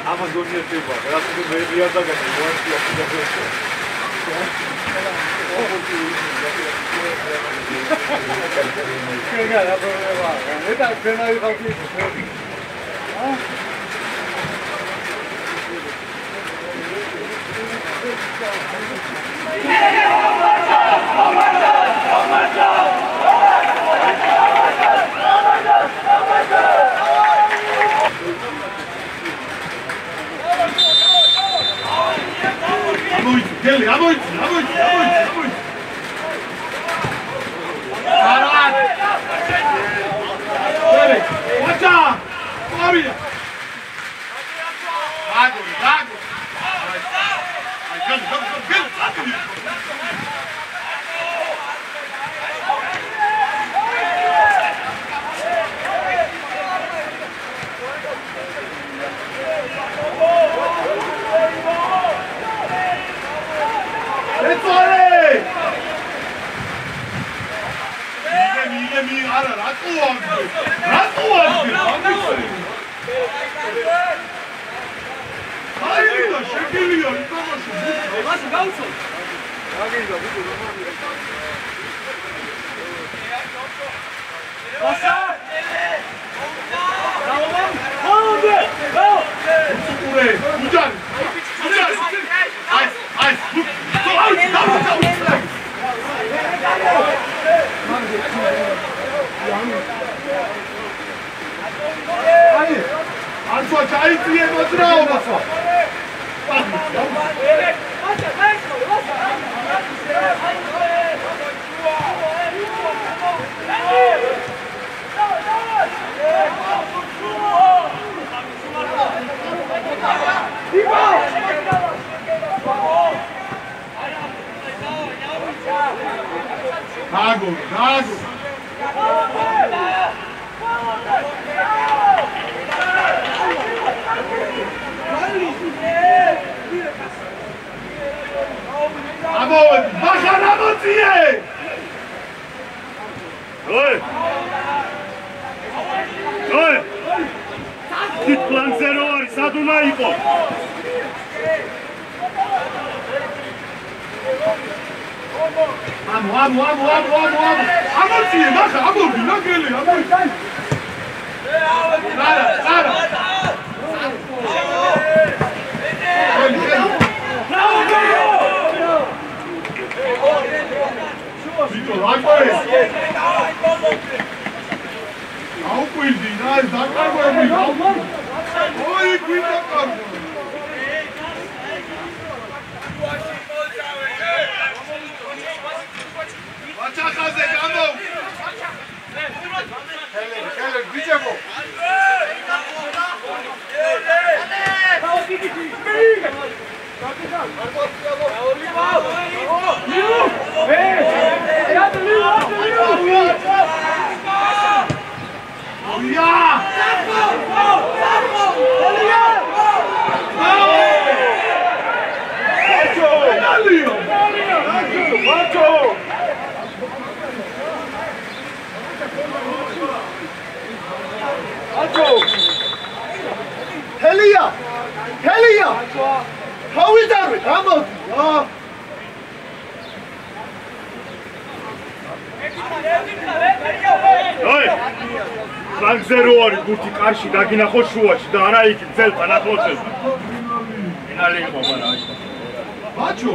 Ama görünüyor şey var. Biraz bir yerde geldi. Gel, aboy. Arat. Gel. Wacha. Abi. Dago. Ay, gel. Mie ara ratu Hayır da şekiliyor. Nasıl kalsın? Basa! Bravo lan! Hadi! Bravo! Buraya! Ucan! Ay! Hayır! Anço çayı diye mazra olmasa! Gago! Amor, baja na motinha! Oi! Git plan zero var, saduna ipo! Vamos! Amotinha, baja, amor, não quele, amor! Para! Vitor, vai por ele! Algo ele, dá cargo ele, algo! Oi, cuida, cara! Watch out, Kaze, come on! Keller, Bijabo! Hey! აი ფლანგზე რო არის გუთი კარში დაგინახო შუაში და არა იქ ძელთან ახლოსებთან ფინალი იყო მაგრამ აი ბაჩო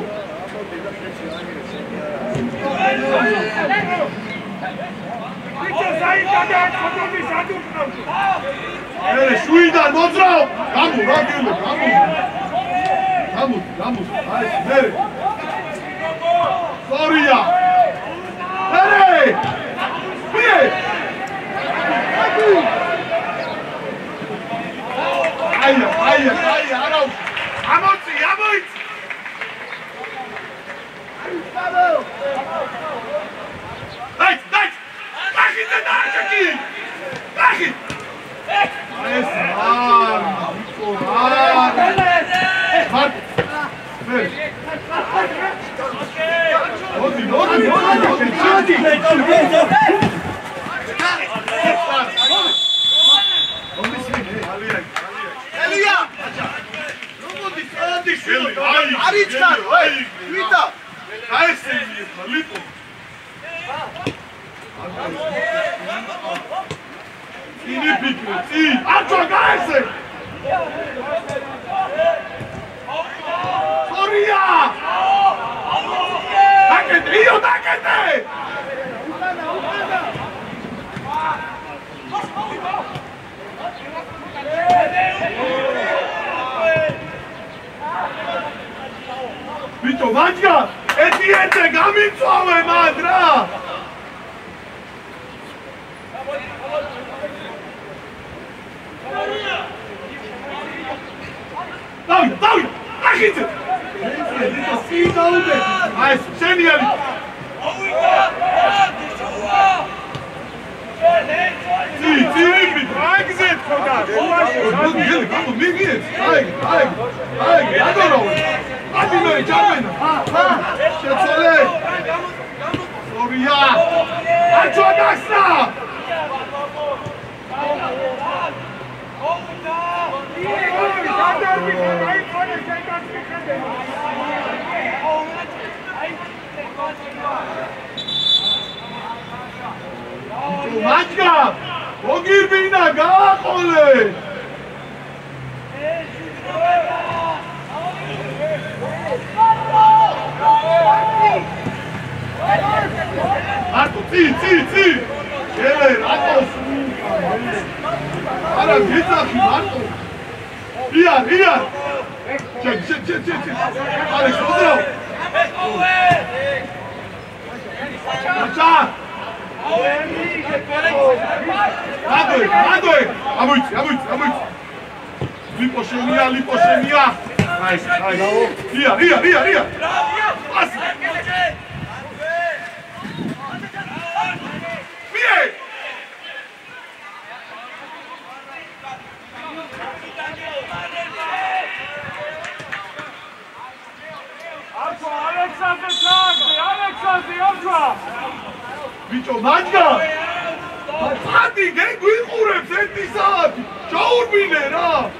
შუიდან მოძრავ გამო რა გელო გამო აი მე სორია არე მე აი არა ამოწი Dai! Dai, dai! Dai! Vito, Magda! E niente, gamitsove, madra! Dai! Achite! Ai, geniali! Sì, exit, Mačka! Ogirbina, gaaqole! Marco, zi! Ele, ratos! Ara, gitzaxi, Marco! Ia! Ček! Alex, pozdrav! Mača! Nadoj! Amujci! Lipošenija! Nice! Ria! Pasi! Pije! Alexandre! Bicho, Magda! Pati, gen guiqurebs enti saati! Chaurmine ra!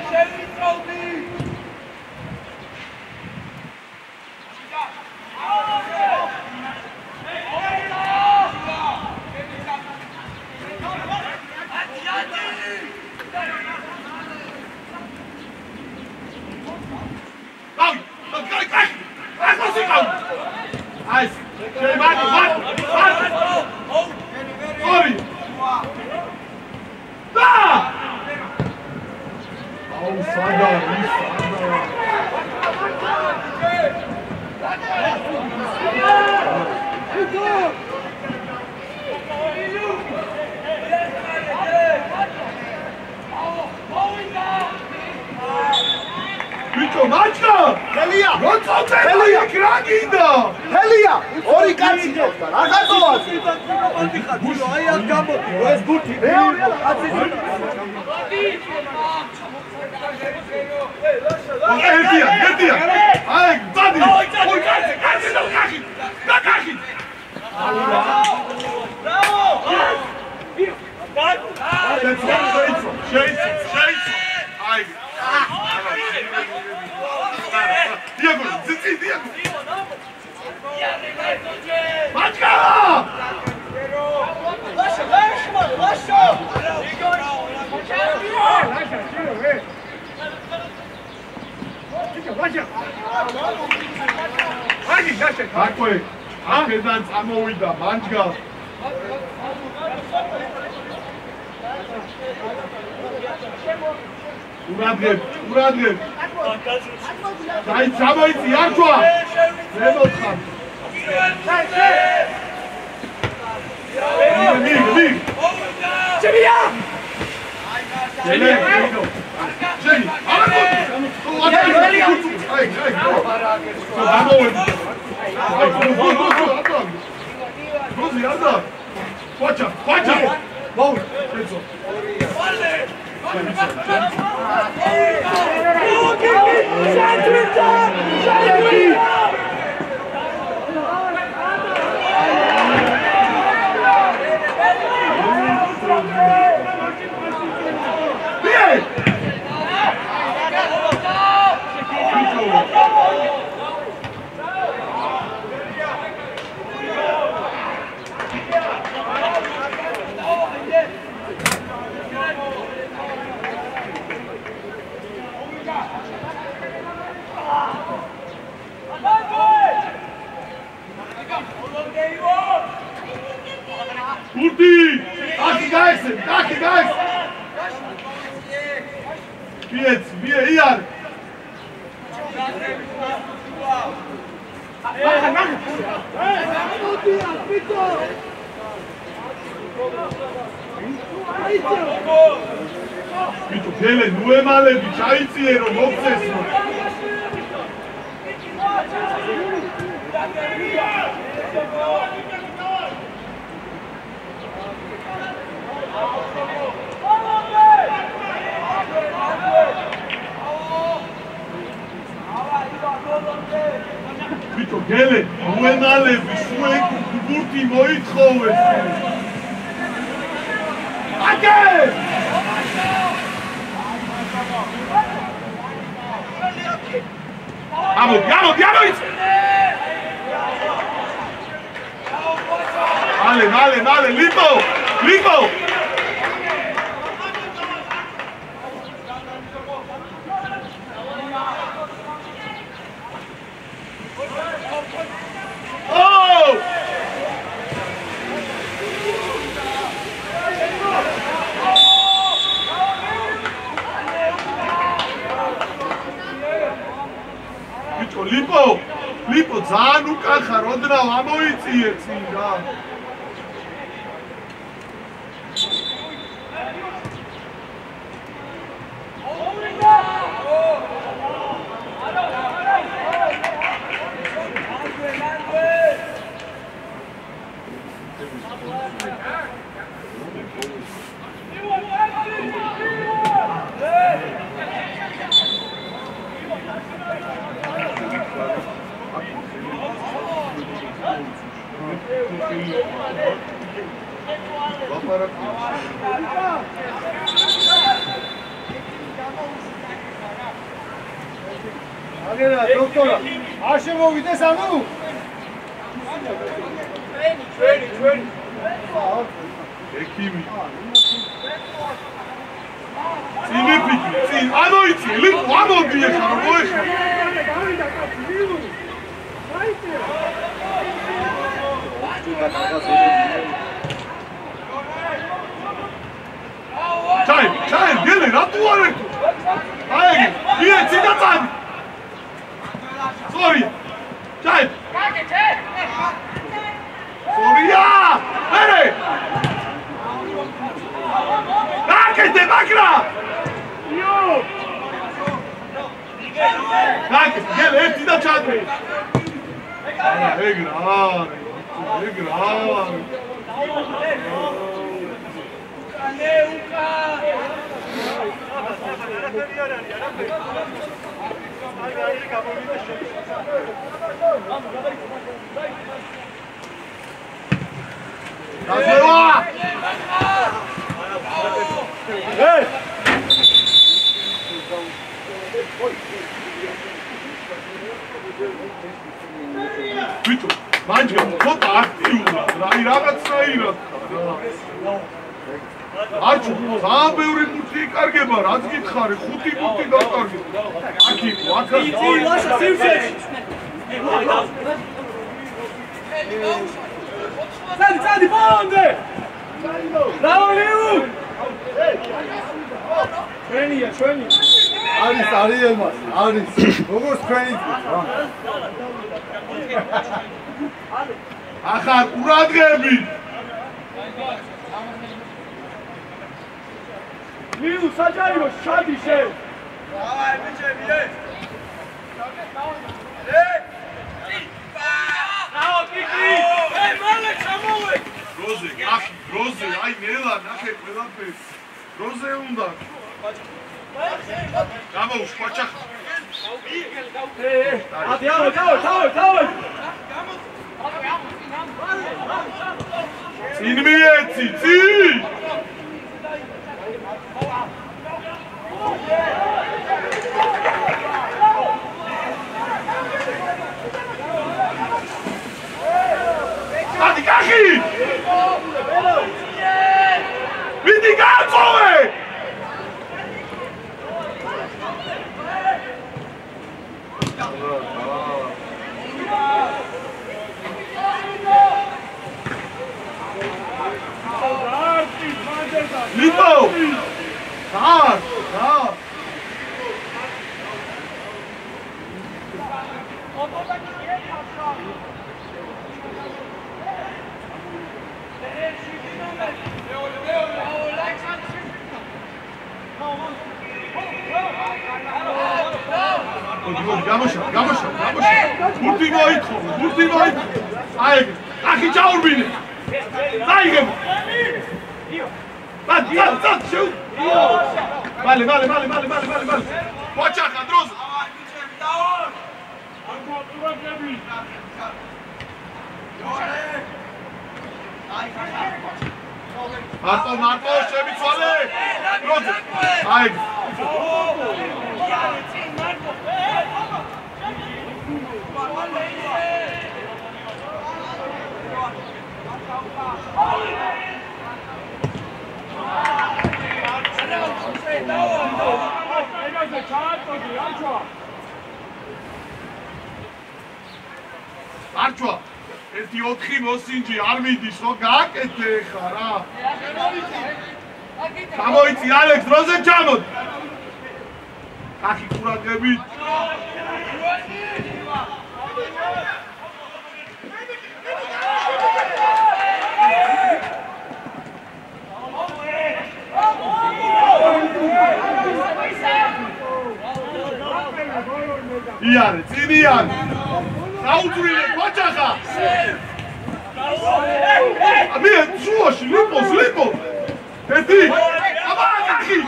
Shevitrovdi! Nice! Marco! Sorry! Da! Oh, Sada! Bicho, Mačka! Helija! Helija! Kraginda! Helija! Ori katsi jovda! Ragazovas! Ai ad gamoti! Es guti! Erdia! Ai, dadi! Oi, katsi da kahi! Bravo! Bravo! Šeico! აკვე აქედან წამოვიდა მანჯგა ურადღებ დაი წამოიცი არჩვა მემოთხარ მი ჩემია ჩემი ლიპო ძალიან უკახა როდნავ ამოიწიე წინ რა აგერა დოქტორა არ შემოვიდეს ანუ ჩვენი ექიმი წინ ამოიცი ლიპო ამოდი ეხლა მოეხლა დავიდა კაცი ლიპო დაიწე ჩაი გელი რატო არ ეკო აი ვიე ციდაცანი სორია ჩაი კაკეთე სორია ერე კაკეთე ბაკრა იო კაკეთე გელი ერთი და ჩადრე ეგრა Neuka! Hey! Vito, mangia, cota attiva, dai ragazzi, არჩუ, ძალიან ბევრი მუცი იკარგება, რაც გითხარი, 5 მუცი დაკარგება. აქ იყო, აქ იყო. ლაშა სიმსეში. Цади, бонде! Браво, Лиу! Ჩვენია. არის ელმას, არის. როგორ თქვენი? ახლა ყურადღები. Лиу, საჯარო, შადი შენ. Давай, ბიჭები, Bravo, Kiki! Hey, მალე ჩამოვე! გროზე, აი ნელა, ნახე ყველაფერი. გროზე უნდა. გამოვშ, ყოჩახ. თავი! წინ მიეცი, წინ! Adi kaki! Vidi gazove! Lito! Dar! Gamosha. Burti moitxo. Ai, akhi chaurбине. Daigem. Bat, shoot. Vale. Qochakha dros. Marco, შემიცვალე. დროზე. აი. არჩვა. ერთი 4 მოსინჯი არ მიდის, ხო გააკეთე ხა რა. გამოიცი ალექს, დროზე ჩამოდ. ახი ყურადღებით. იარე, წინიან. დაუძვრილე ყოჩახა. აბი, შუაში, ლიპოს. ერთი. აბა, ახი.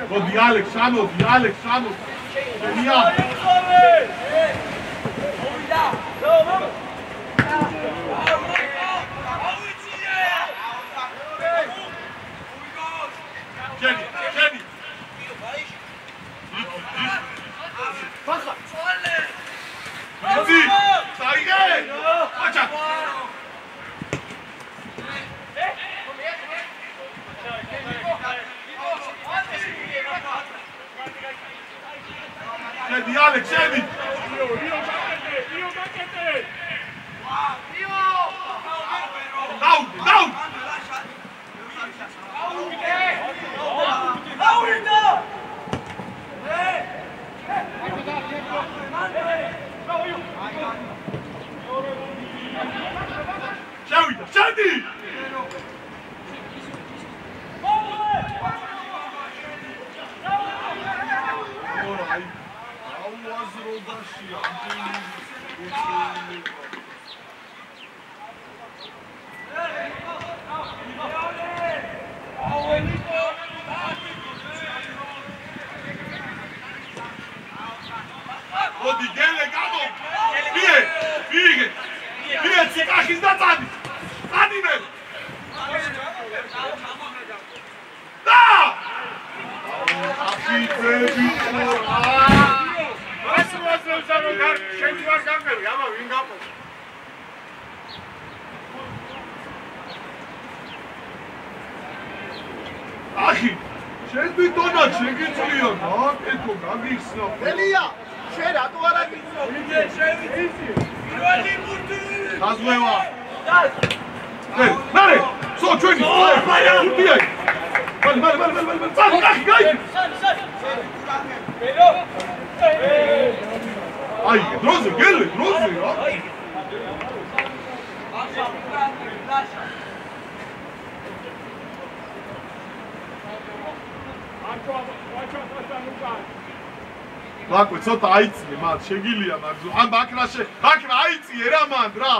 Vodi Alex, vamos. Genial. Jenny. Pacha. Easy. Saige. Pacha. Jenny, Alex, Jenny. Rio, Maquete. Down. Jenny. მოდი გელე გამო ვიღე ციკახის და წადი მე და აფიძები ასმოსებს არ შენ ვარ გამგები აბა ვინ გაყო ახი შენ თვითონა შეგიძლია გააკეთო გაგიხსნა ელია შენ რატო არ აგიხსნა ვიდე შევიცი პირველი ბურთი გაზღვევა მარე სო ჩვენი ბურთია მალე წადი კახი გაი აი დროზე გელე დროზე რა ლაკვი ცოტა აიწიე მათ შეგილია მაგ ამ ბაქრა აიწიე რა მან რა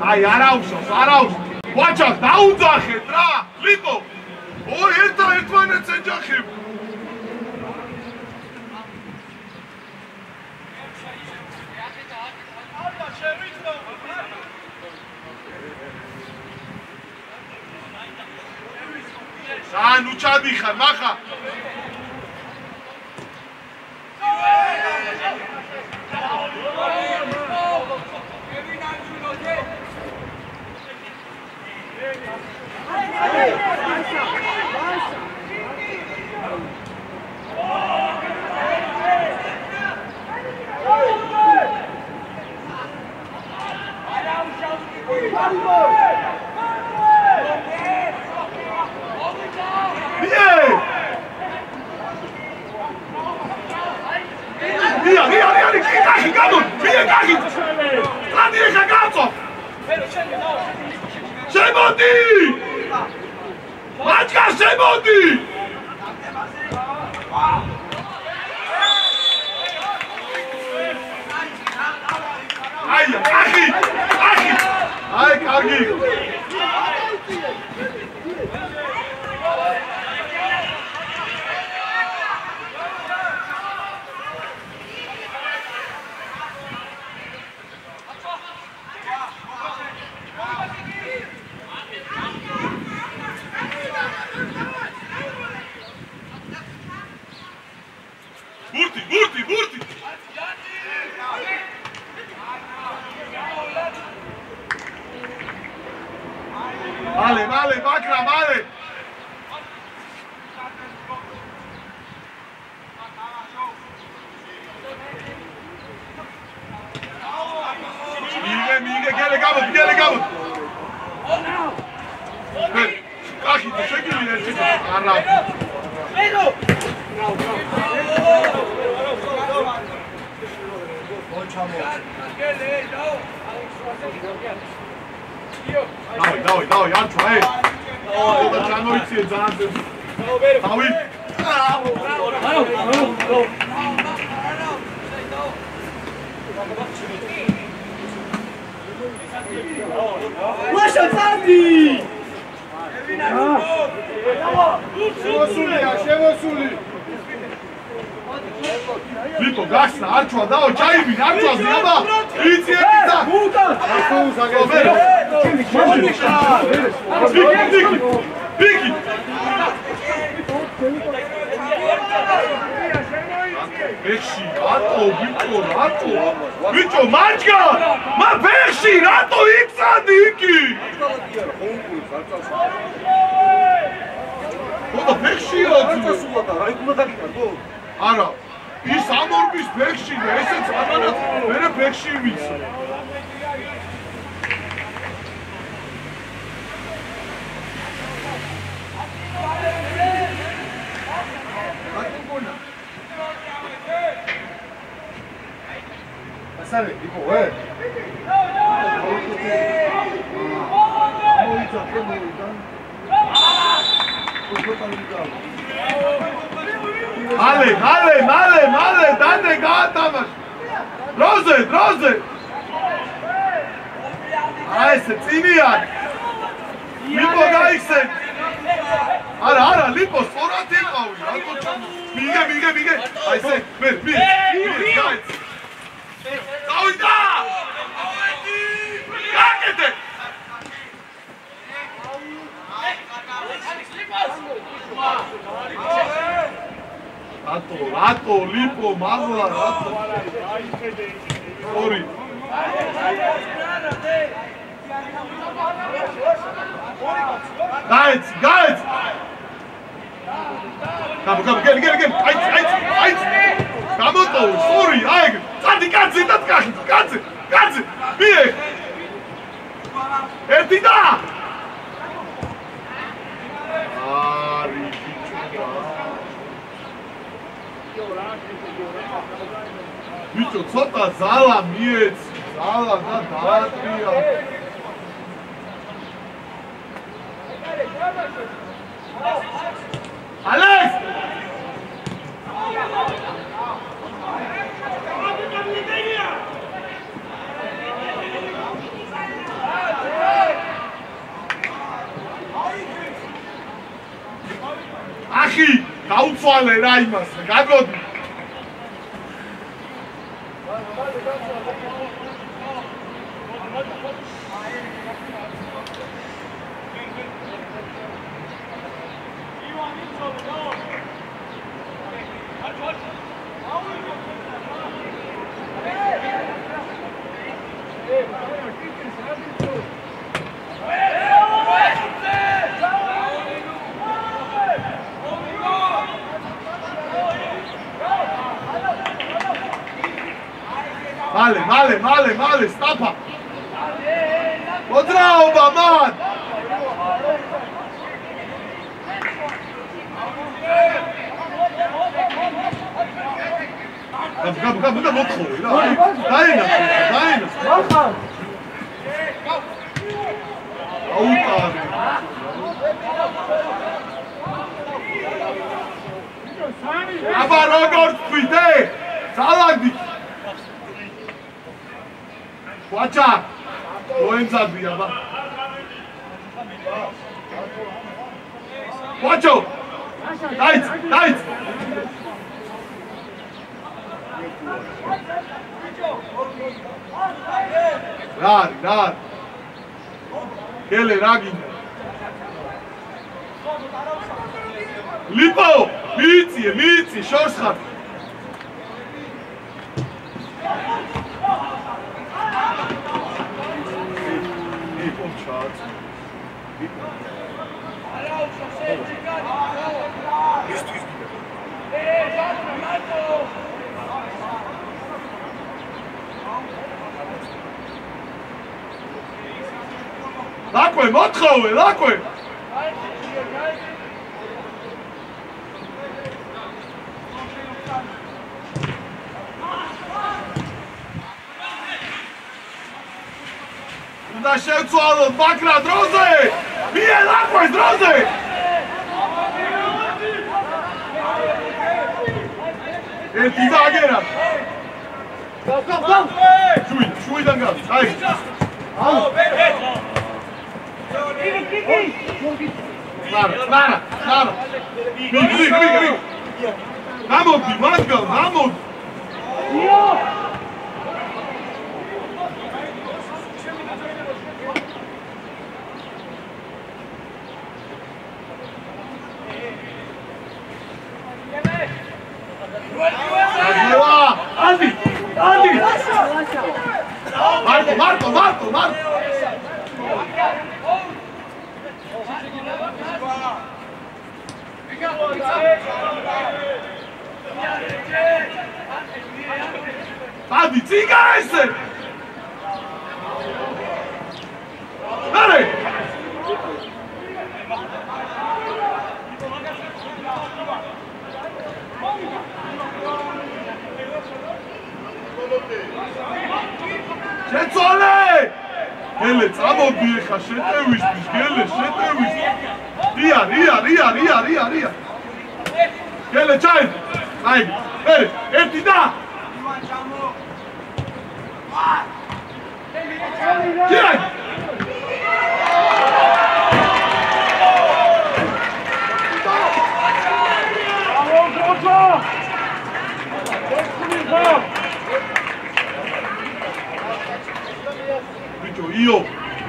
აი არაუშავს ვაჭარ დაუძახეთ რა ლიკო ერთმანეთს ეჯახებ სანუ ჩადიხარ მახა ბურთი მალე ბაქრა მალე მიგე გელე გამო კახი შეგიძლია ერთი არა მენო დავი ანჩო აი და ჩამოიწიე ძალიან დავი ლაშა წადი შემოსული ვიტო გახსნა არჩვა დაო ჩაიბინ არჩვაზე აბა იცი ეკიდა ბიგი ბექში რატო მაჯგა მა ბექში რატო იცადი იქი ხოდა ბექშია არა ის ამორბის ბექში და ესეც ამანა მერე ბექში ვიცი Asare, tipo, Male, dane gaatamash. Droze. Aise, Cinian. Lipo gaikse. Ara, Lipo, სწორად იყავი, რატო მიგე. Აისე, მე, გაიც. დავიდა! გაკეთე! რატო, Lipo, მაღლა, რატო? ორი. Gaits! Come, get! Aits! Gamoto, sorry, aig! Წადი, კაცი, მie! ერთი და! არი, ბიჭო, ცოტა ზალა მიეც, ზალა და დაატრია. Alex! Axi, გაუცვალე რა იმას, გაგოდი. Male, stapa! Podraoba, man! Come, motkhori, daina. Autare. Aba როგორ თქვიდე? ძალადი. Watcha! Goemzadbi, aba. Watcho! Nice! Rar. Kele, ragin. Lipo! Mitsi, shorschat. Lakwe, motkhove, lakwe. Უნდა შევცვალოთ, მაგრამ დროზე! მie ლაკვეს დროზე! ერთი დაგერა. Go! შუიდან გადის. აი. აუ, ბერე. Lara. Mig. Გამოდი, მადგა, გამოდი. Andi! Marco! Andi, țiga este! Dale! გელე წამოდი ეხა შეტევისთვის გელე შეტევისთვის რია გელე ჩაიდი აი ერთი და ჩაიდი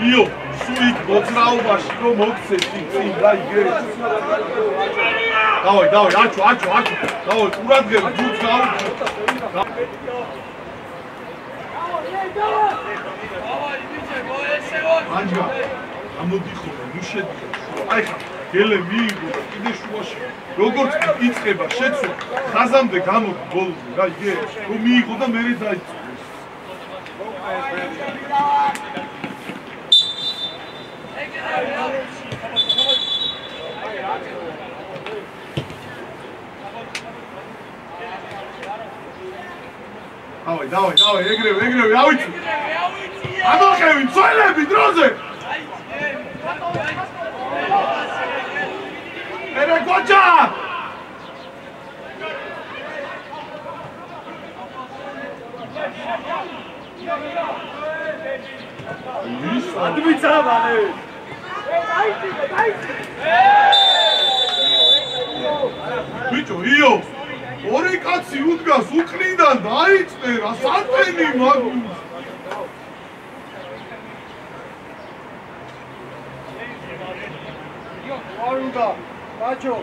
იო, სულ მოძრაობაში რომ მოგცეთ წინ და იგე. დავაი, აჩო. დავაი, ყურადღებ ჯუს გავუჩო. ანჯა, ამოდი ხოლმე, ნუ შედი. აი ხა, გელე მიიღო და კიდე შუაში. როგორც იწყება შეცვლა, ხაზამდე გამოდი ბოლომდე რა იგე, რომ მიიღო და მერე დაიწყო. დავაი, ეგრევე, ავიცი. ამოხევი, წველები დროზე. ერე გოჯა! ადვიცა მალე. ბიჭო, იო! ორი კაცი უდგას უკნიდან დაიწყერა სატენი მაგუს. არუნდა, ბაჭო.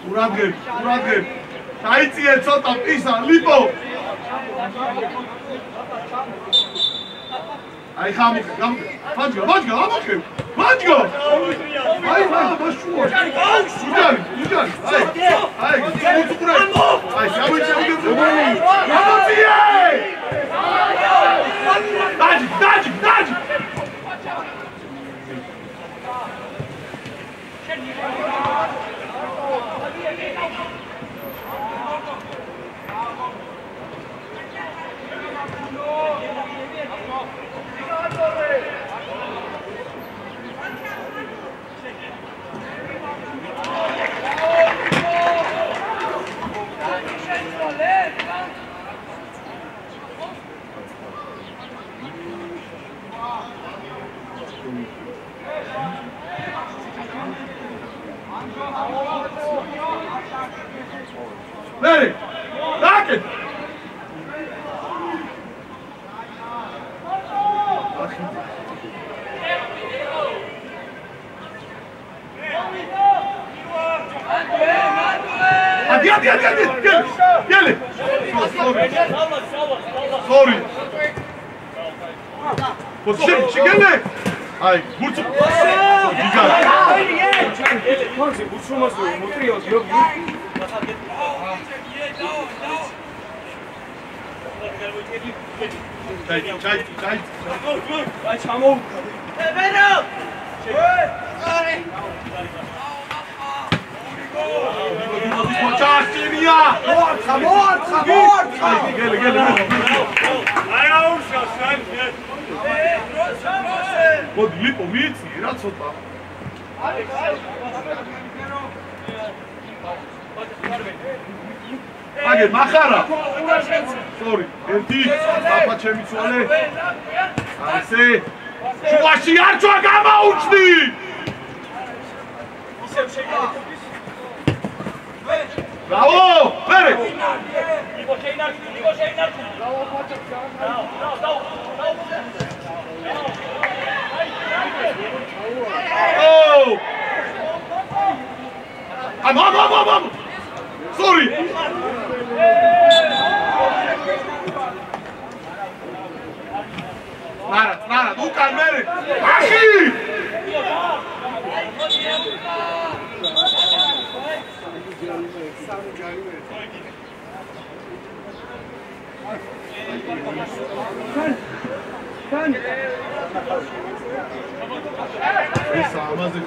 ყურადღებ. დაიწიე ცოტა პისა, ლიპო. აი ხამოხე, მაჯგა, ამოხევ. მაჯგა. აი, მაშუა. უჯარი. აი, მოწურე. აი, შავიჩე უგებრო. ამოწიე! დაჯი. Ready? Lock it! Get it! Sorry. Position, çekilme! Ay, vursun. Güzel. Konsi, vursulmaz diyor. Mutluyuz, yok. Çay. Ay, çamur. Benim! Çarşıya! Xamor! Gel. Ay, auşa, sen gel. Mod lipo mici, რა ცოტა. აგე მახარა. Sorry, ერთი საფა ჩემი ცვალე. ასე. შუაში არ ჩვა გამაუჩდი. ისევ შეიძლება. Bravo! Vere! Niko Šejnarku! Bravo, Pačak! Bravo! Oh! Am! Sorry! Nara, Dukan, vere! Ahi! Sen! ეს ამაზე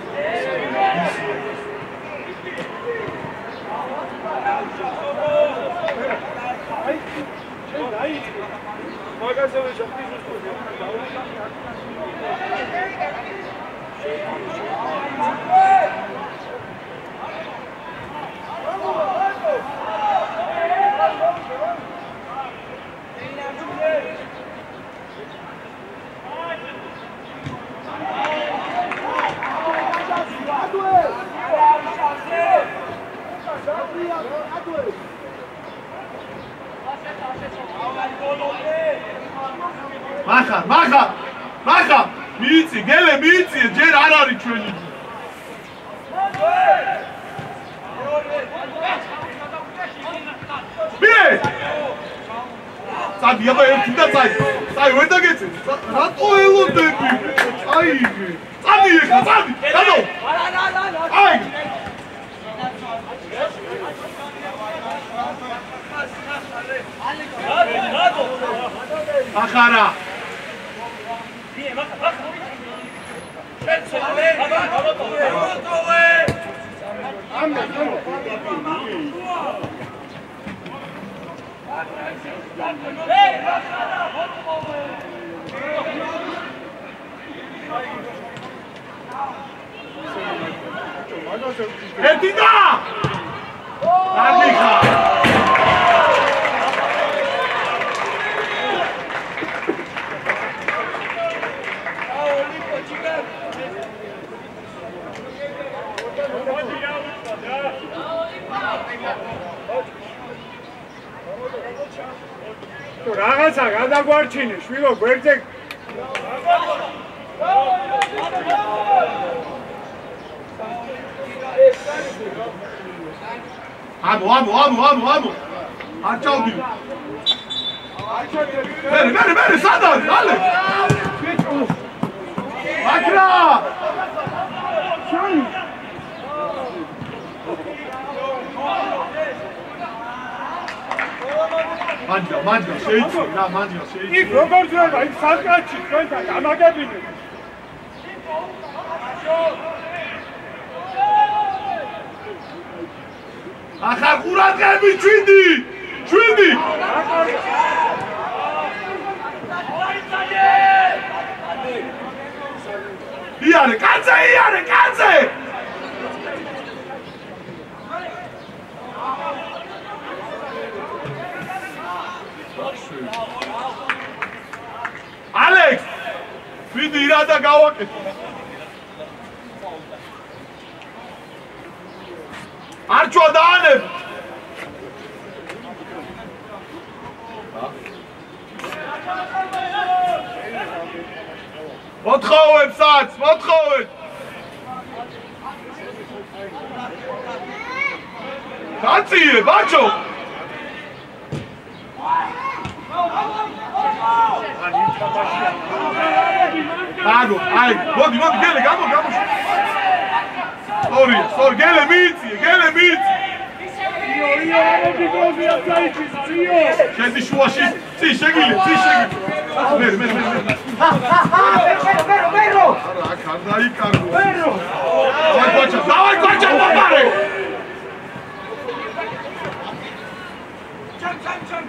Maxa, მიიცი, გელე მიიცი, ჯერ არ არის ჩვენი. მie! წადი, აბა ერთი და წაი. წაი, ვერ დაგეცე. რატო ელოდები? წაი. წადი ეხლა, წადი. დადო. აი. ახარა. Etida! Arlicha! რაღაცა გადაგვარჩინე, შვილო, გვერდზე. ამო. არ ჩავდი. მერე, სად არის? ალე. აკრა! შენ მანჯა შეიძლება იქ როგორ ძვება იქ საკაცი თქვენთან გამაგებინე ახლა ყურადღები ჩვიდი იარე კაცე Alex! Vidi irada გავაკეთე. არჩვა დაანებ. მოთხოვეთ. კაციე, ბაჭო. აი, მოდი, გელე, გამო. Sorry, გელე მიიწი. შედი შუაში, წი შეგილი. მერო. აქ არ დაიკარგო. დავაი გვაჭა, მომარე. ჩან.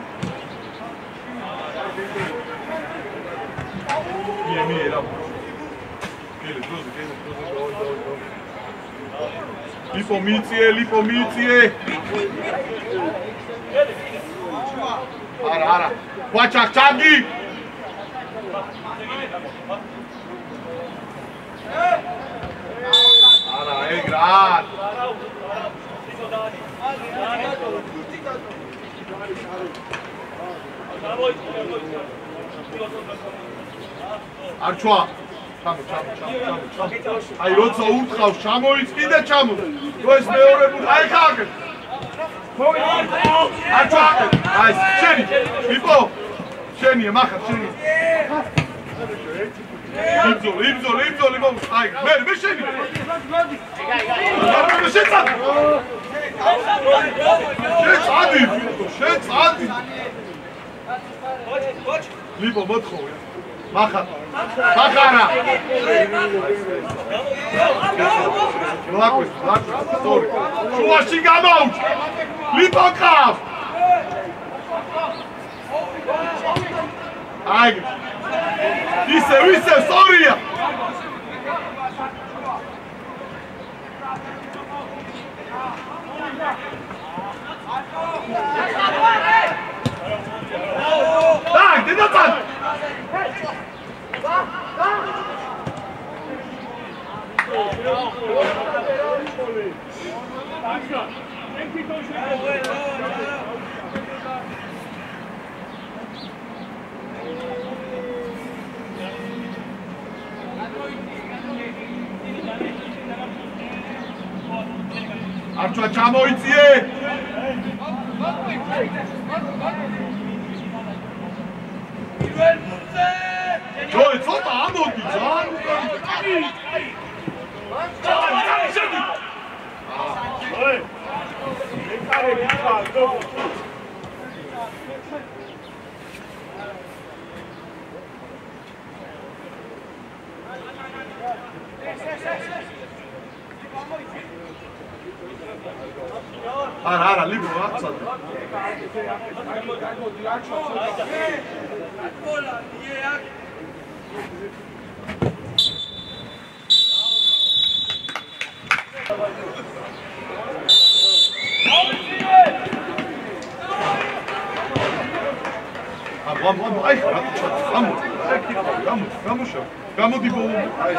Mira. Lipomiție. Ara. Quaciacciaghi. Ara, e grad. არჩვა ჩამო აი როცა უთყავს ჩამოიწკი და ჩამო თუ ეს მეორე აი ხაგე არჩვა აი შენი იპო შენია მახარ შენი იბზოლი მომ აი მე შენი შეცადი ლიბო მოთხოვე მახარა ლაკვეს, სწორი. შუაში გამაუჩ. ლიპო ყავს. აი. ისე, სწორია. Dai, dai. Arčua čamovicie! Joj, co to amodi, Can? Ara, libro, atsad. Vamos, ai, vamos, გამოდი ბოლო. აი.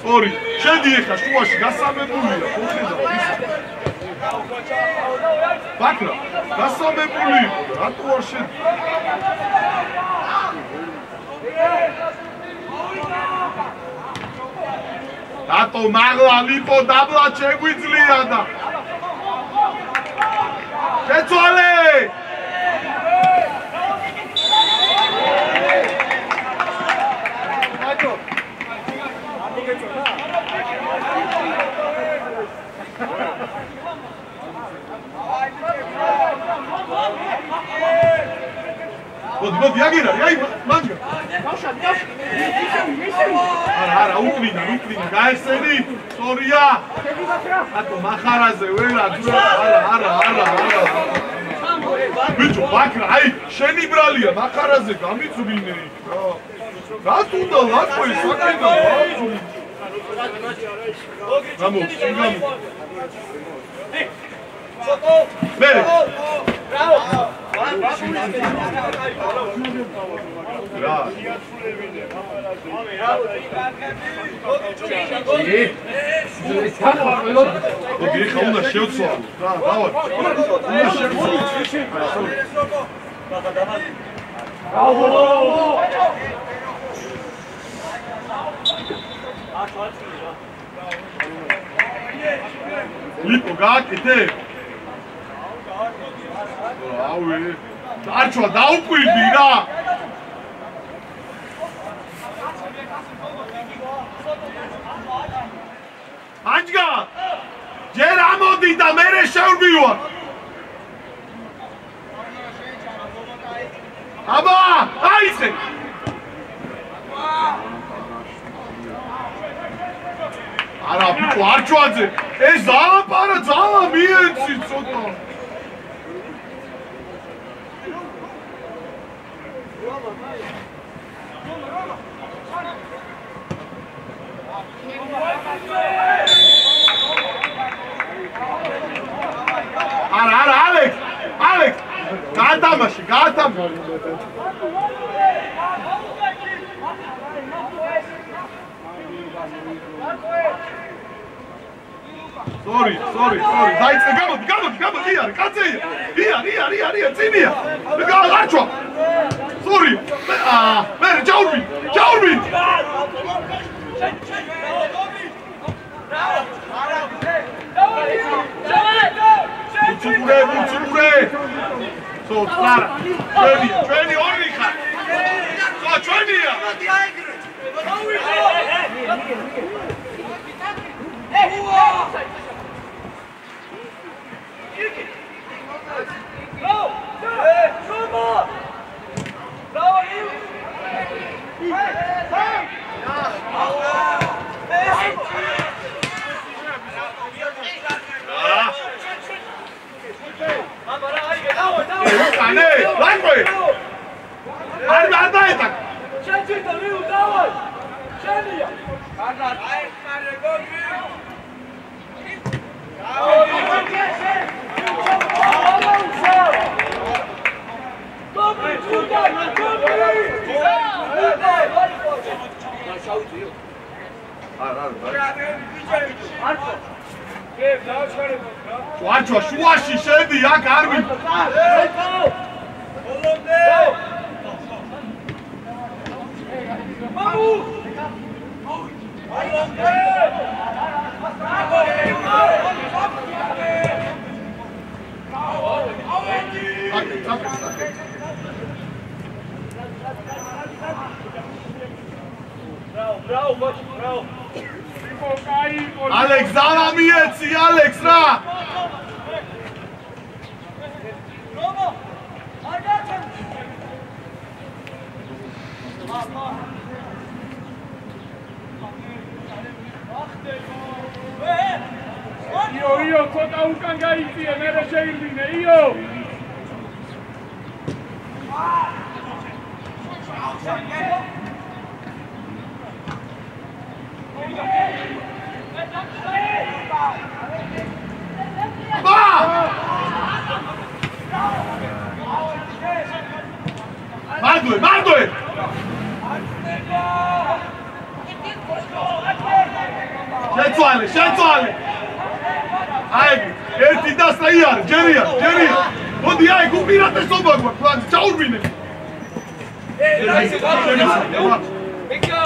Sorry, შედი ეხა შუაში გასამებულია, ხოხედავ ის. ბაქრა, გასამებული იყო, რატო არ შედი? რატო მაღლა ლიპო დაბლა შეგვიძლია და შეცვალე! მოდი, აგირა, აი, მანჯა. არა, უკლინა, გაესწრები, სწორია. ატო მახარაზე ვერა, არა. ბიჭო, ბაქრა, აი, შენი ბრალია, მახარაზე გამიწვინე. რას უნდა ლაკვე საკენა, ვაძული. გამო. მე. ბრავო. ლიპო გააკეთე? აუე, დარჩვა დაუკვირდი რა. ანჯგა, ჯერ ამოდი და მერე შევბივარ. აბა, აიწყე. არა, ბიჭო, არჩვაძე, ეს ზალაპარა ძალა მიეცი ცოტა. არა, ალექ, გაათამაში. Sorry, დაიწყე, გამოდი, ია, კაცეია, ია, წინია, გარჩვა, sorry, მე, ჯაურბი, მუცურე, so, წარა, ჩვენი ორი ხარ, so, ჩვენია, არჩვა შუაში შედი აქ არ ვინ Alex, zala mieci, Alex, ra! Io, ცოტა უკან გაიწიე, მერე შეივლინე, იო! Mardue! Შეცვალე! აი, ერთი დასა იარე, ჯერია! მოდი აი, უპირატესობა გვაქვს, ჩაურბინე! Mikko!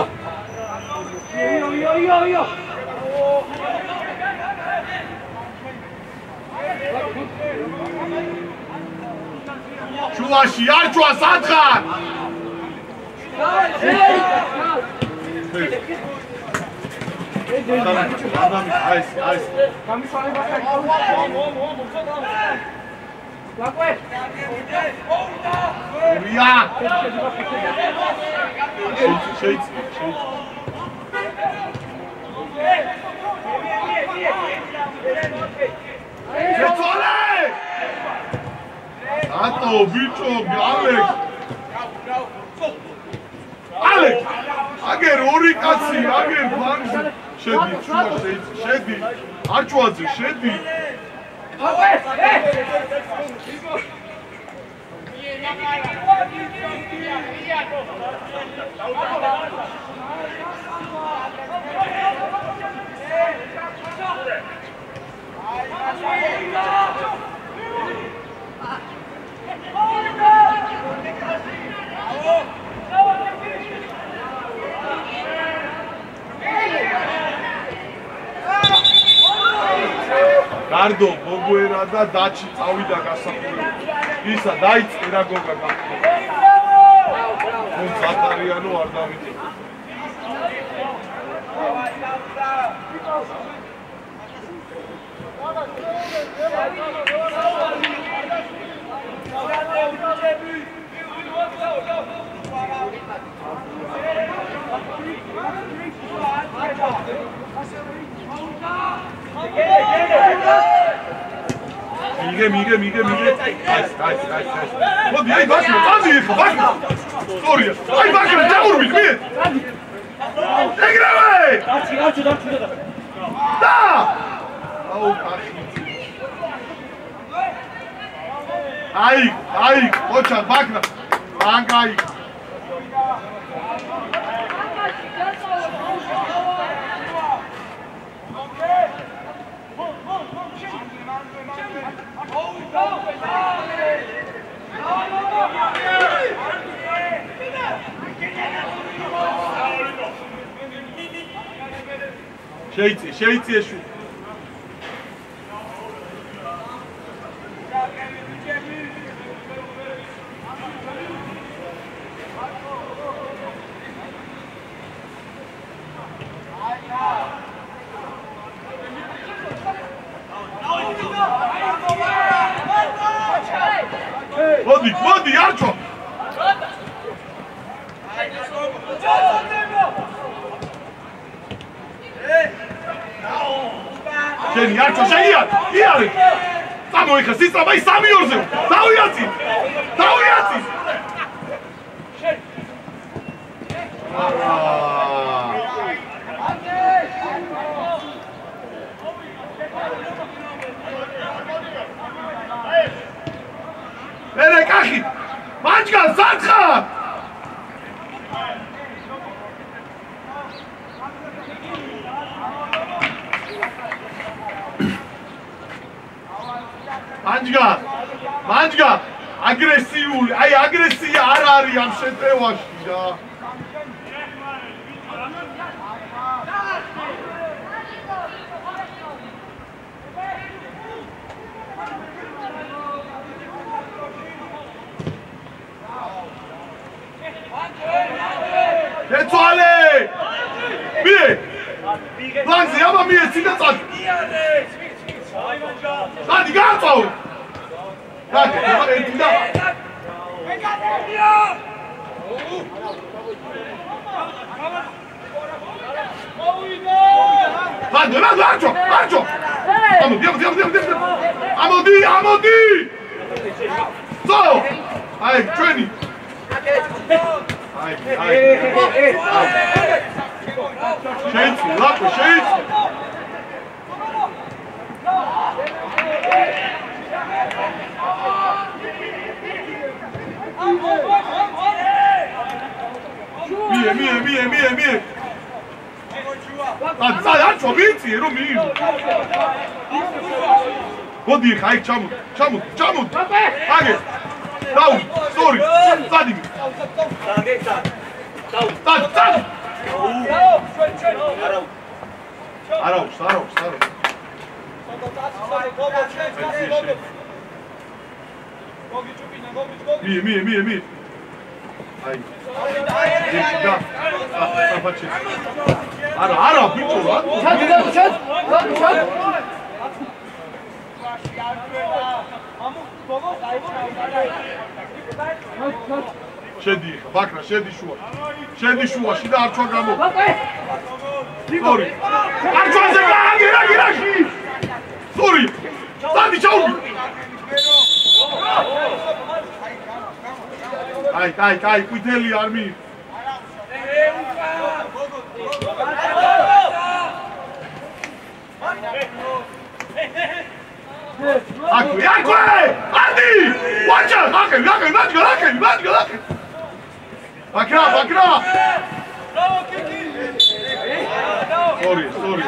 Io! შუაში არჩვა სათხარ! Այս Ato, bicho, Alex! Აგერ ორი კაცი, აგერ ბანკი. შედი, შედი. არჩვაძე, შედი. Გარდო მოგუერა და დაჩი წავიდა გასახურება. ისა დაიწყირა გოგა გახდა. ზათარიანო არ დავიწყე. Mige. Այս. Მოდი, აი ბაკრე, წადი ეხა, ბაკრე. სწორია. აი ბაკრე, დაურბი, მიე. ეგრევე! არჩი და. და! აუ, კახი. აი, ოჩა, ბაკრა. ბანკაი. შეიწიე შუ. მოდი, არჩო. შენი არჩო შეიარე. წამოიხა სისწრაფე სამი ორზე. დავიაცი. მერე კახი. მაჯგან სათხარ. მანჯგა აგრესიული, აი აგრესია არ არის ამ შეტევაში რა. ეცვალე! მie! ლანძი აბა მie ციდა წადი. წადი გაწავ. წადი, აბა ერთი და. არჩო. ამოდი. ზო! აი, ჩვენი. შეიცი, ლაპო, შეიცი. მie. არჩო, ვიცი, რომ მიიღო. მოდი, ხაი, ჩამოდ. აგე. დაუ, სორი, წადი. წადი. არაუს. მie. აი. არა, ბიჭო, რა. ჩად. შედი, ბაქრა, შედი შუაში და არჩვა გამო. იგორი. არჩვაზე გაგირაში. სორი. წადი ჩაუდი. აი, ყვითელი არ მი. აკვე! ადი! ვაჭა! ლაკე! ბაქრა! ბრავო, კიკი! სორი.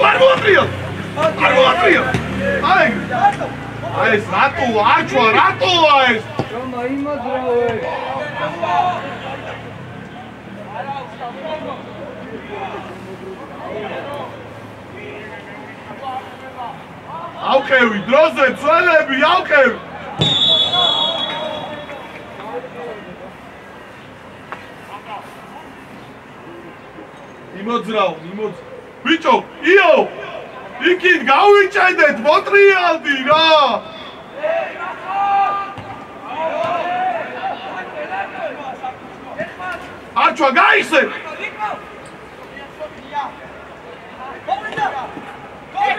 არ მოატრიალ! აი ეს რატოა ეს? Roma imazrave. Aukevi, droze, cvelebi, aukevi! Imodzrao. Bicho, io! Ikit, gavičajdet, motrijaldi, ra! Arčva, gajse!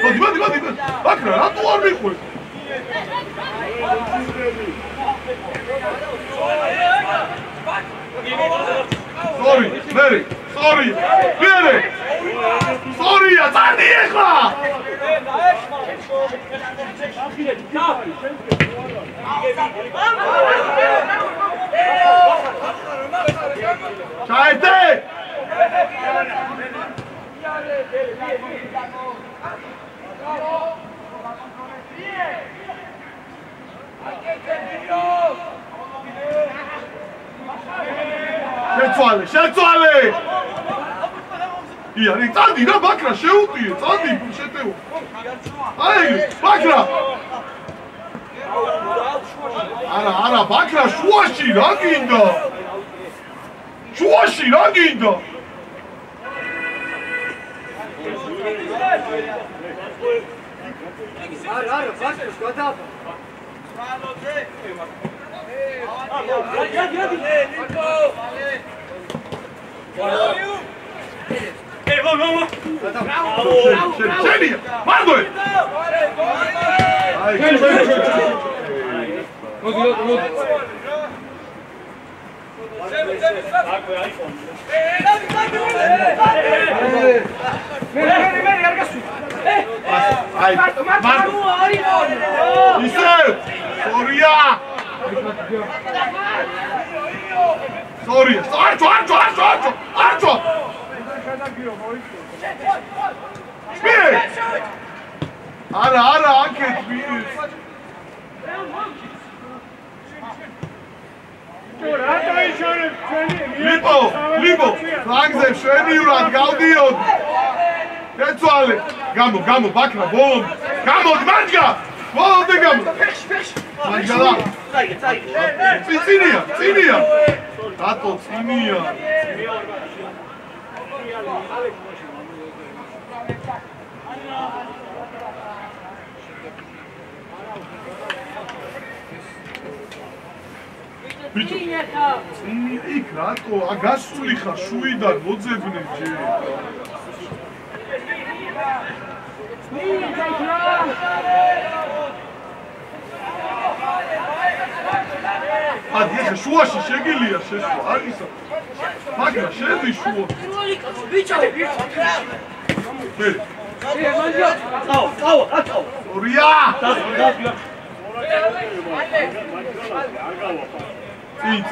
Godi! Bakra, ratu ar mihuj! Sorry, Mary! Sorry, აწარდი ეხლა! ჩაერთე! შეცვალე! იანი, წადი რა, ბაქრა, შეუტიე, წადი, შეტევა. აი, ბაქრა! არა, ბაქრა, შუაში, რა გინდა? არა, ბაქრას გადააბა. Vamos! Şeniye! Mando! Ay, gel. Sorry. არა, აქეთ ვის. ლიპო, ფლანგზე შვენიურად გავდიოდ. ეცვალე, გამო, ბაქრა, ბოლომდე. გამოდი, მარჯგა. ბოლომდე გამო. მარჯგა. წინია. რატო წინია? ბიჭო, იქ რატო? გასული ხარ შუიდან მოძებნე ჯერ. ეხა შუაში შეგილია შესვლა, არ ისა. მაგრამ შედი შუა. ბიჭო. წავა. ორია. წი.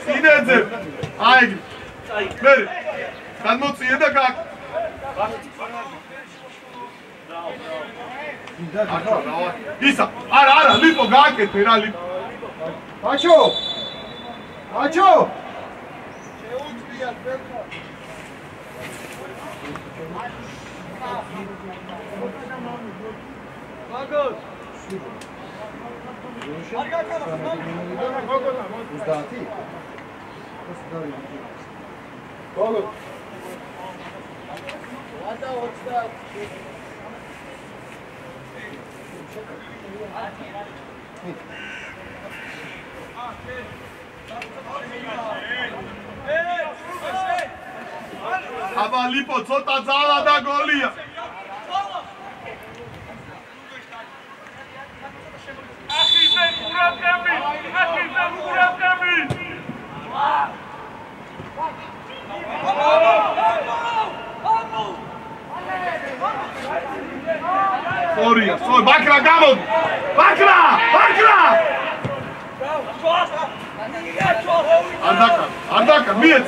წინეძებ. აი. მე განმოწიე და გაკ. ისა, არა, ლიპო გააკეთე რა ლიპო. ბაჩო. მაგოს. არ გაკეთე. მაგოს. აბა ლიპო ცოტა ძალა და გოლია. ახიზე ყურადღები. Sorry, ბაქრა გამოდი. ბაქრა! არ დაკა, მიეც.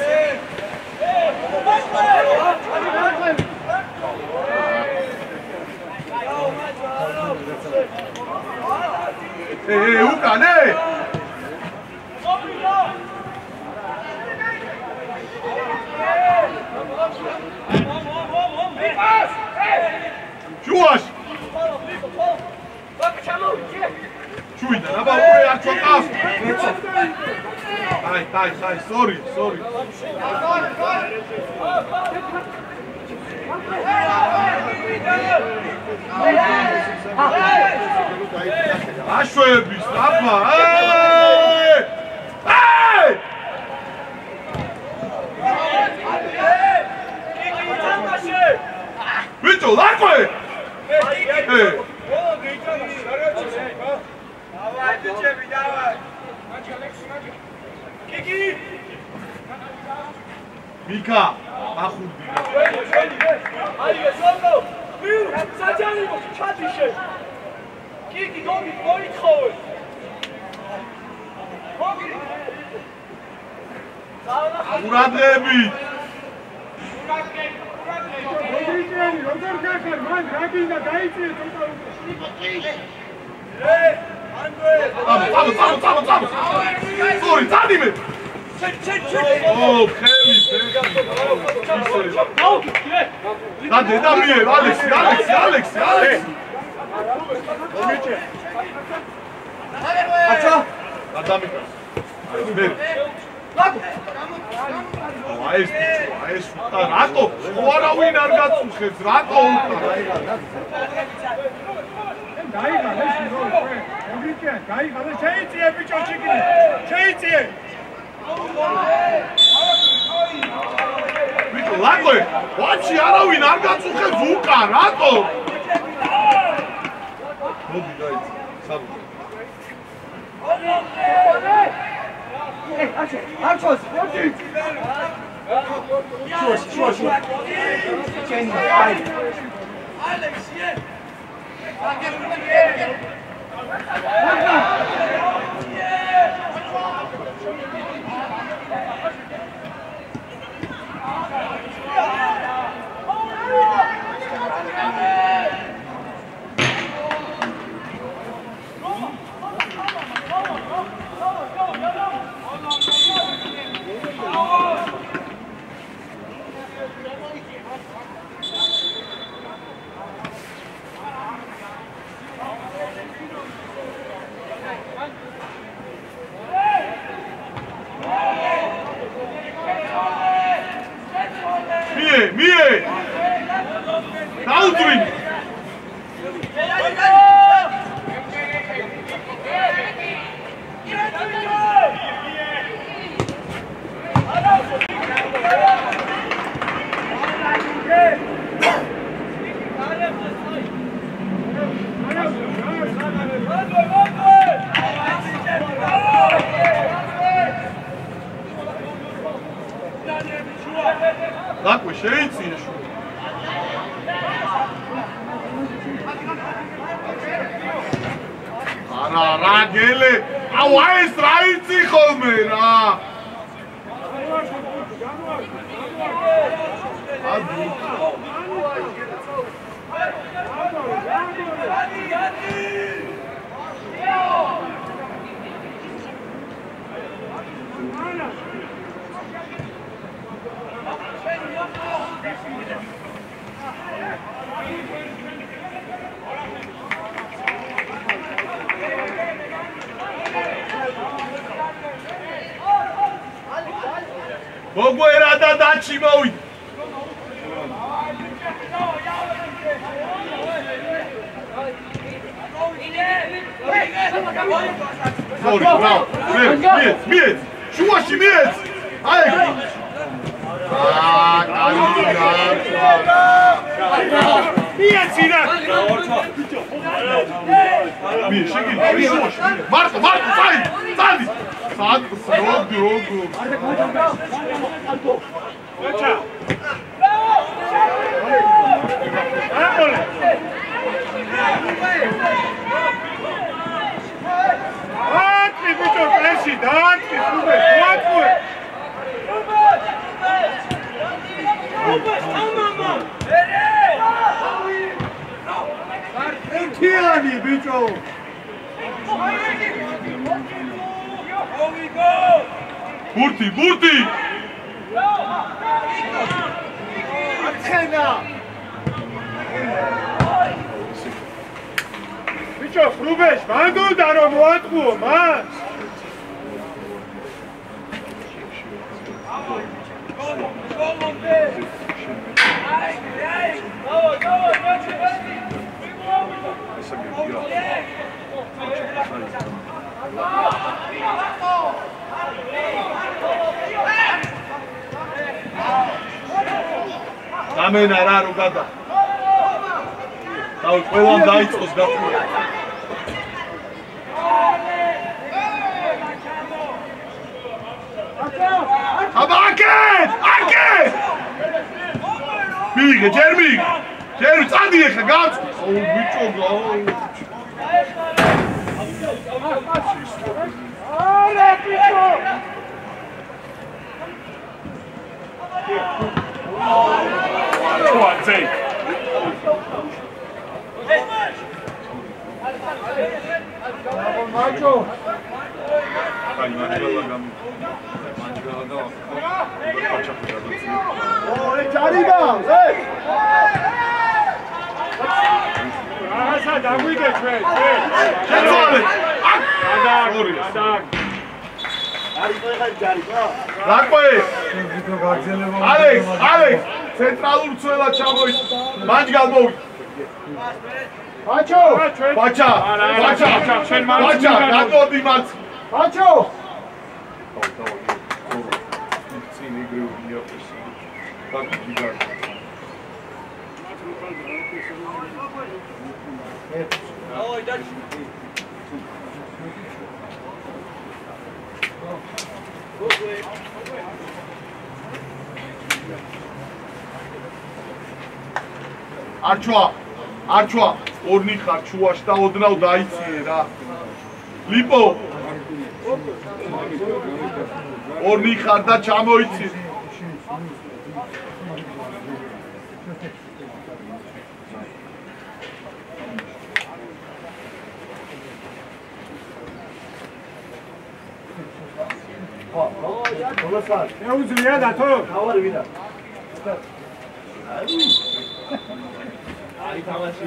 უკანე! შუაში! შუიდან, აბა უკვე არ ჩოყავს! აი, sorry. აშვების, აბა! ბიჭო, ლაკვე! მიკა, ახურდი. აიგე, სოლო. საჯანიბო, ჩადიშე. კიკი, მოითხოვე. ყურადღებით. როგორ გახარ, მან რაგინა დაიწიე ცოტა უკვე. წამო. სორი, წადიმე. ხელი. და დედამიე, ალექსი. აჩა. ადამიკა. მე. ეს უთა რატო? ვარავინ არ გაწუხებს, რატო უთა? გაიღალე შეგოი. მოგიწია, გაიღალე, შეიწიე ბიჭო ჩიკინი. შეიწიე. ბიჭო, ლაკვე, ვაჩი არავინ არ გაწუხებს უკან, რატო? მოდი დაიწე, საბუთო. არჩოს, მოდი. შუა. ჩენი, აი. ალექსიე. აგერ. მოგვერადა დაჩი მოვიდა. მიეც, შუაში მიეც. აი. მიეცინა. მი შეგიძლია შუაში. მარტო, წაი. წადი. Rogo. Acha. Atmi bicho, pleshi, atmi, Tiani bicho. Burti! Atena! Bicho, Rubesh, mando daro moatqu, mas. Გამენა რა რო გადა. თავი ყველამ დაიწყოს გაფრთხილება. აბაკე! მიგე, ჯერმი! წადი ახლა გავწ. აუ ბიჭო, არა ბიჭო! What's it? Macho. Oh, Jariga, hey. Asa, davide, hey. Adag. Rakoe. Alex, ცენტრალურ ცველად ჩამოით. მაჯ გამოვი. Pacho. Pacha, გადოდი მათ. Pacho. არჩვა ორნი ხარ ჩუაში და ოდნავ დაიციე რა ლიპო ორნი ხარ და ჩამოიცი შეუძლია დათო? თავარი ვიდა. აი თამაში.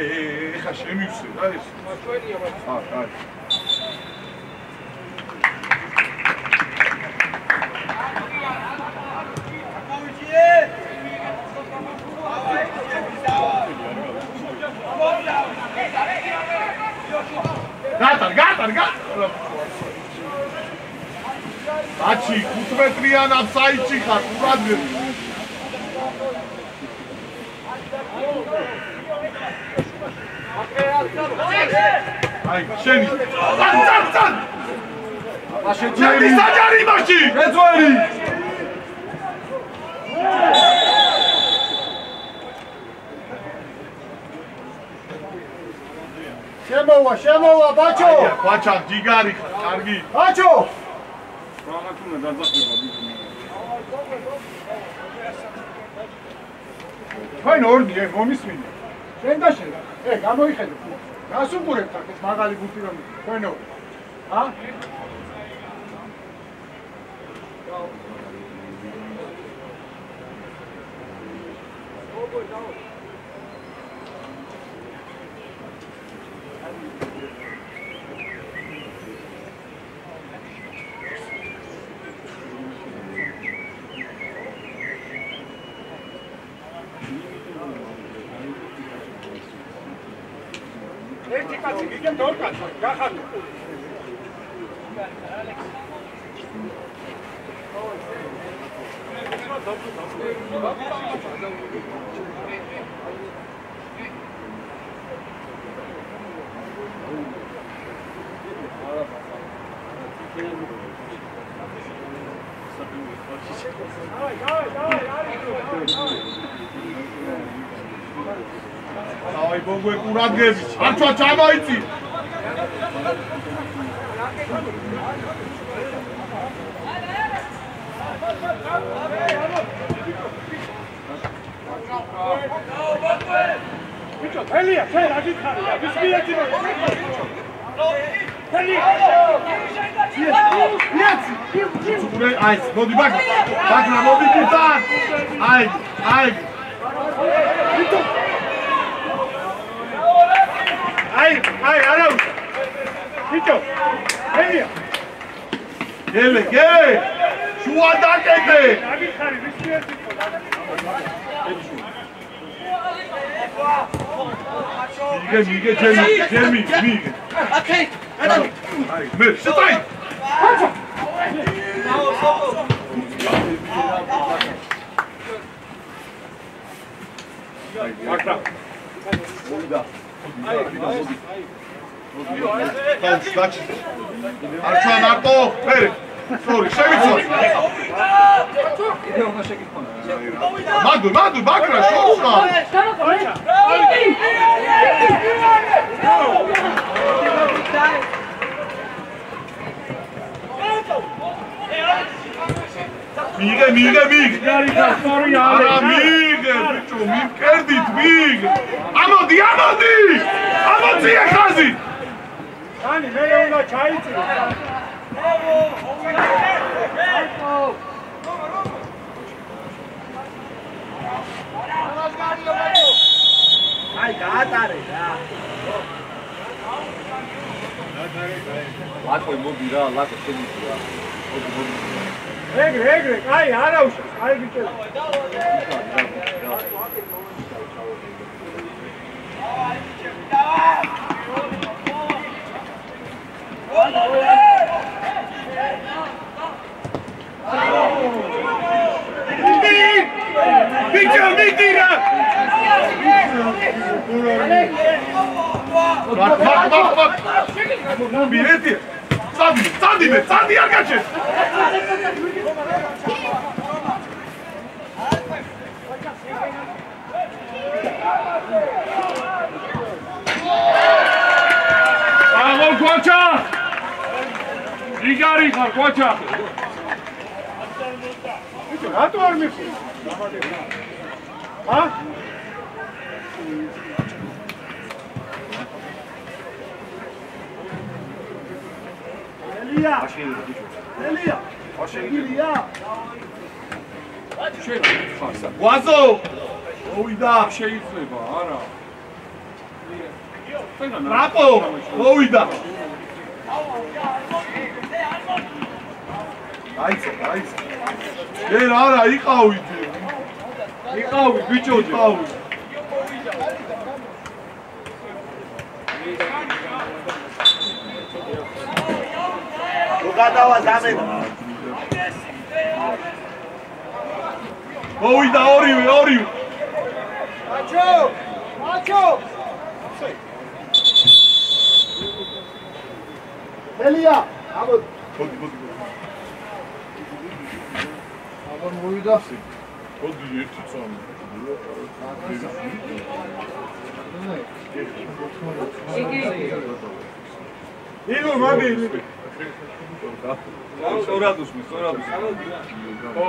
ეხა შემივსე რა ეს? ჩვენია მათ. აი. გატარ. ბაჩი 15-იან აფსაიდში ხარ, ყურადღება. აი, შენი. წან. შენი საჯარი მასში. შეძვერი. შემოვა, ბაჩო. ბაჩა, ჯიგარი ხარ, კარგი. ბაჩო. რაღაც უნდა დაძახება ბიჭო. თქვენ ორნი მომისმინე. შენ და შენ. გამოიხედო. გასუპურებთ აქ ეს მაღალი ბუთი რომ თქვენ ორი. ჰა? ერთი კაცი გიგენ ორ კაცი გახადო. აი ბოგვე ყურადღებით. არჩვა ჩამოიწი. ბიჭო, თელია, შენ რა გითხარია? ვის მიეძინა? თელია. ზურე, აი, მოდი ბაგრა, მოდი კიტან. აი. აი, არა უშა. ბიჭო, თელია. გელე. შუა დაკეთე. რა გითხარი? ვის მიეძინა? მიგე, ჯემი. აკეი. აი, მე, შეტაი. აკრა. მოვიდა. დაჩი. არჩვა ნარტო, ფერი. სორი, შევიცვალ. კიდე უნდა შეგიქონა. მადლ, ბაკრა, შოუშა. მიგე. გარიქა სწორი არის. არა მიგე, ბიჭო, მიკერდით მიგე. ამოდი. ამოდი ახაზი. ani მე უნდა ჩაიწირო. აი გაატარე რა. ლაკო მოდი რა, ლაკო შედის რა. მოდი. ეგრე, აი არა უშავს, აი ბიჭო. ბიჭო, მიდირა. მაკ. მირეთი. წადი არ გაჩეს. იგარი ხარ ყვაჩა რატო არ მიხო? ა? ელია! ელია! ელია! შენ ხარსა ვაზო მოვიდა შეიძლება არა რაპო მოვიდა აიცა შენ არა იყავით იყავი ბიჭოდი გადავა დამედა მოვიდა ორივე მაჩო ელია ამოდ აბა მოვიდა მოდი ერთი წამი იგორ მაგი სწორადოს ო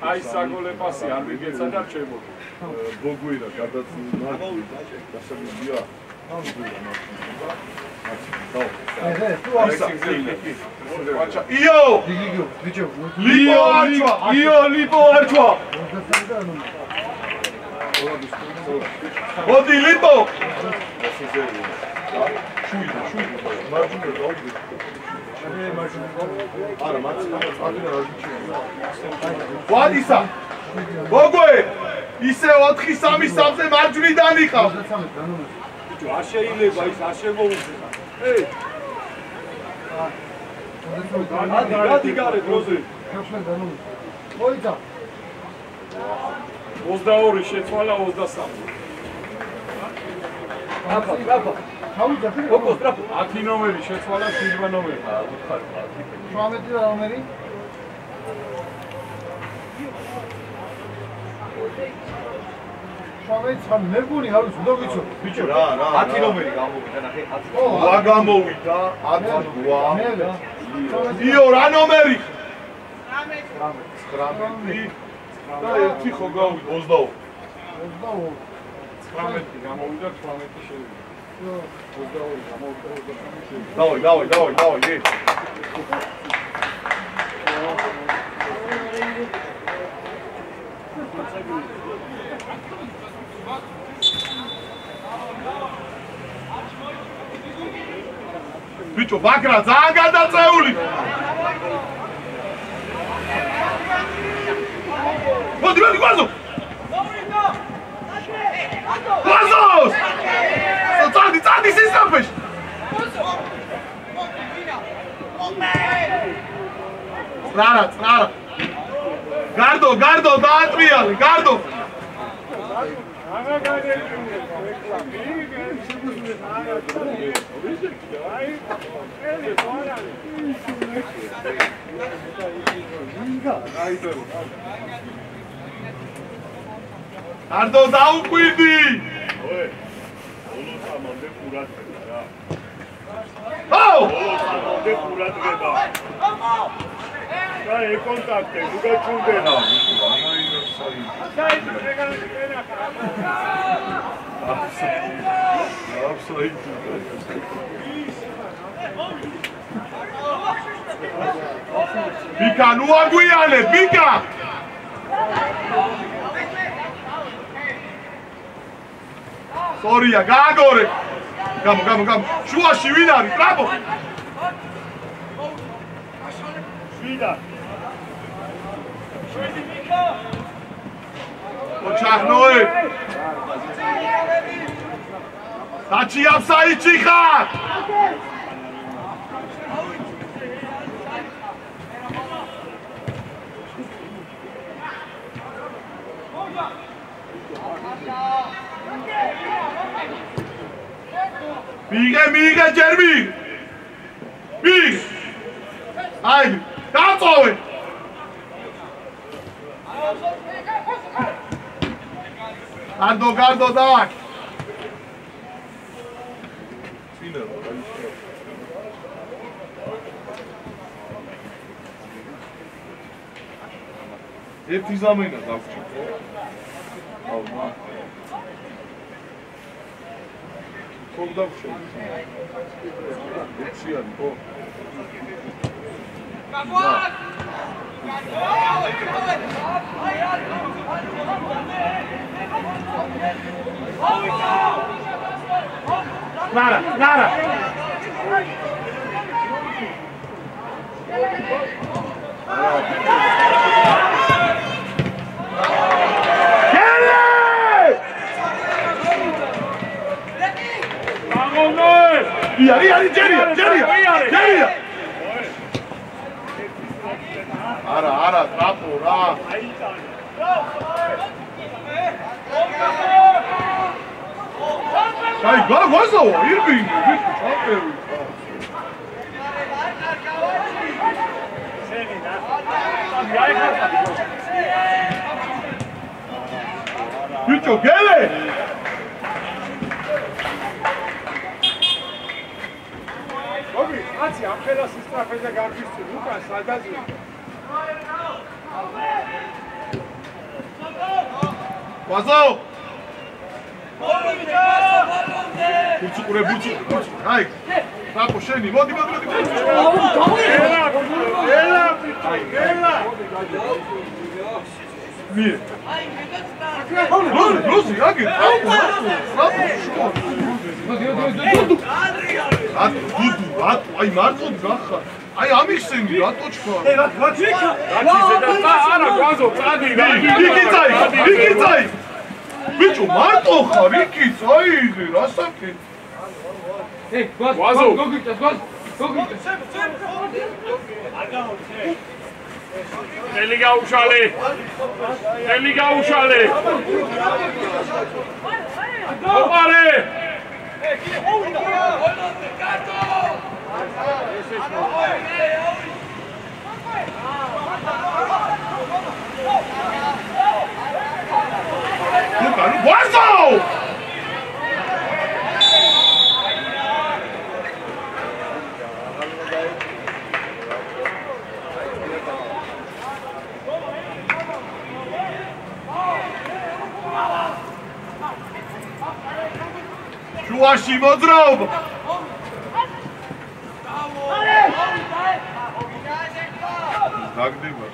აი საგოლე პასი არ მიგეცა და რჩებოდი ბოგვირა გადაცემა დასაბია იო ლიპო არჩვა მოდი ლიპო ვადისა ბოგვე ისე 4-3-3-ზე მარჯვნიდან იყავ არ შეიძლება ის არ შემოუშვება გადი გარე დროზე მოიცა 22 შეცვალა 23 თავი ოკოს ტრაფო 10 ნომერი შეცვალა 7 ნომერი 18 ნომერი შავეცან მეგონი არის უნდა ვიცოდი ბიჭო რა 10 ნომერი გამოვიდა ნახე 10 ვა გამოვიდა 10 ვა იო რა ნომერი 19 და ერთი ხო გავიდა 22 18 გამოვიდა 18 შევიდა დავай ბიჭო ბაგრა ძალიან გადაწეული მოდი გვაზო გვაზოს წადი სისტაფეში წრარა გარდო დაატვიანი გარდო გარდო დაუკვირდი ამამდე ყურადღება რა. აუ! ამამდე ყურადღება. და ეკონტაქტე, უგაჩუნდენა. ბიკა, ნუ აგვიანე, ბიკა! სორია, გააგორე. გამო. შუაში ვინ არის? ტრაპო. შვიდა. ოჩაχνოე. საჩიაფსაიჩი ხარ. მიიღე ჯერმი მიგ აი დაწოვე გარდო და ერთი ზამენა დავჭი. აუ მა. ხომ დავჭი. ეციანი ხო? Nara, Nara. Jerry. Ara, trapo, ra. Sai, guarda, Irving, champion. Bicho, gele! Ogi, აცი ამხელა სისტრაფეზე გარბისწი, უკან სადაზია. ვაზო! ბუცი. აი, ტრაპო შენი, მოდი. ელა. მი. როზი, აგი, ტრაპო. აი მარტო გახარ. აი ამიხსენი რატო ჩქარ? არა, გვაზო, წადი. იქიცაი. ბიჭო, მარტო ხარ, იქიცაი, რასაკე? გვაზო, გოგიტას. ელი გაუშალე. ოპარე. Guardo! შუაში მოძრაობა. დაგდება.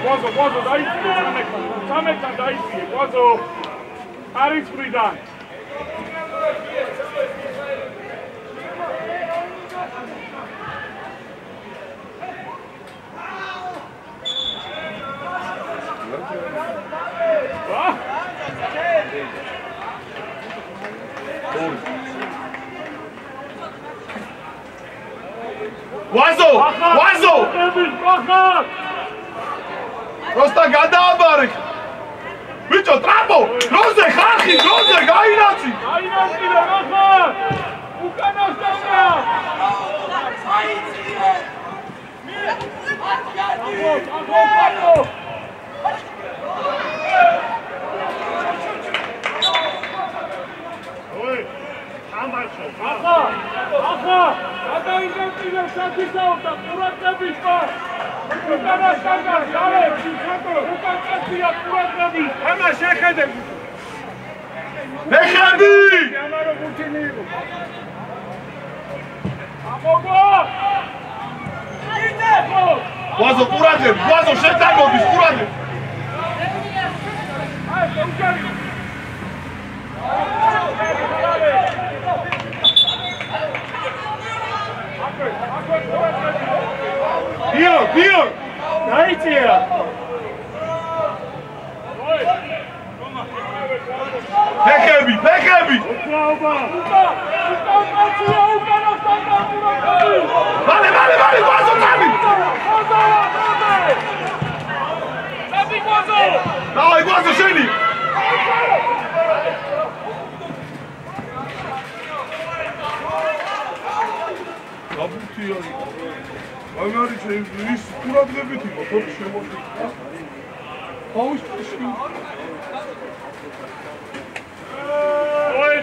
გვაზო, დაიწიე, სამეკთან დაიწიე, გვაზო. არის ფრიდან. Guazo! Просто გადააბარე. ბიჭო, ტრაპო! როზე ხალხი, გაინაცი! გაინაცილე, ნახარ! უკანასტევნა! ოი, ამბაშო, ახლა! გადაინაცილე საკითხაო და ყურადღების პარ! უკანასტევნა, გალებს, უკანასტევნა ყურადღები! ამა შეხედე! მეხები! ამარო გუთინი იყო. ამოგო! Guazo, ყურადღებ, Guazo, შეტანობის, ყურადღებ. აი, უკარი. ბიო! დაიწია. ფეხები! მალე, Guazo, წამი! დავაი, Guazo, შენი! გაბუთი არის. მაგარი ის ყურადღებით იყო, ხო შემოდი. Noe,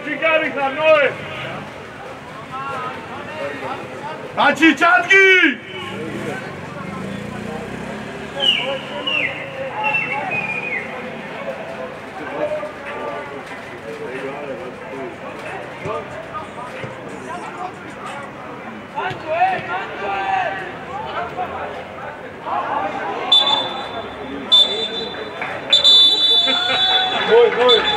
čigari sam, Noe! Znači, čatki! Noe!